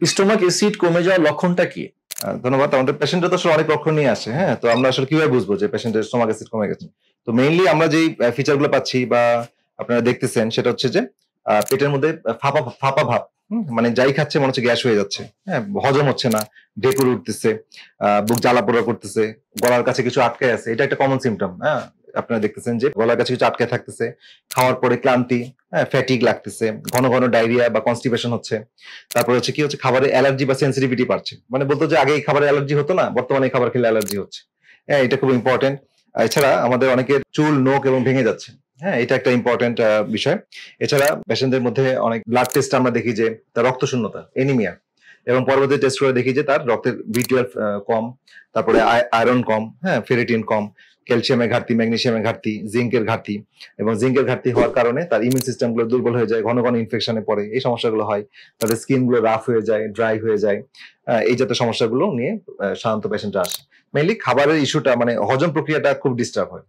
Stomach acid কমে যাওয়ার লক্ষণটা কি? ধন্যবাদ। আমাদের পেশেন্টরা তো আসলে অনেক লক্ষণ নিয়ে আসে, হ্যাঁ? তো আমরা আসলে কিভাবে বুঝবো যে পেশেন্টের স্টোমাক অ্যাসিড কমে গেছে? তো মেইনলি আমরা যেই ফিচার গুলো পাচ্ছি বা আপনারা দেখতেছেন সেটা হচ্ছে যে পেটের মধ্যে ফাঁপা ফাঁপা ভাব। মানে যাই খাচ্ছে মনে হচ্ছে গ্যাস হয়ে যাচ্ছে। হ্যাঁ? হজম হচ্ছে না, ঢেকুর উঠতেছে, বুক জ্বালা-পোড়া করতেছে, গলার কাছে কিছু আটকায় আছে। এটা একটা কমন সিম্পটম, হ্যাঁ? আপনারা দেখতেছেন যে গলার কাছে কিছু আটকায় থাকতেছে, খাওয়ার পরে ক্লান্তি, হ্যাঁ? ফ্যাটিগ লাগতেছে, ঘন, ঘন ডায়রিয়া বা কনস্টিপেশন হচ্ছে। তারপরে হচ্ছে কি হচ্ছে খাবারে অ্যালার্জি বা সেনসিটিভিটি বাড়ছে। মানে বলতো যে আগে এই খাবারে অ্যালার্জি হতো না, বর্তমানে এই খাবার খেলে অ্যালার্জি হচ্ছে। হ্যাঁ, এটা খুব ইম্পর্টেন্ট। এছাড়া আমাদের অনেকের চুল, নখ এবং ভেঙে যাচ্ছে। হ্যাঁ, এটা একটা ইম্পর্টেন্ট বিষয়। এছাড়া পেশেন্টদের মধ্যে অনেক ব্লাড টেস্ট আমরা দেখি যে তার রক্ত শূন্যতা, এনিমিয়া এবং পরবর্তী টেস্ট করে দেখি যে তার রক্তের B12 কম, তারপরে আয়রন কম, হ্যাঁ, ফেরিটিন কম, ক্যালসিয়ামের ঘাটতি, ম্যাগনেসিয়ামের ঘাটতি, জিঙ্কের ঘাটতি এবং জিঙ্কের ঘাটতি হওয়ার কারণে তার ইমিউন সিস্টেম গুলো দুর্বল হয়ে যায়, ঘন ঘন ইনফেকশনে পড়ে, এই সমস্যাগুলো হয়। তাদের স্কিন গুলো রাফ হয়ে যায়, ড্রাই হয়ে যায়। এই জাতীয় সমস্যাগুলো নিয়ে সাধারণত পেশেন্টরা আসে। মেইনলি খাবারের ইস্যুটা মানে হজম প্রক্রিয়াটা খুব ডিস্টার্ব হয়।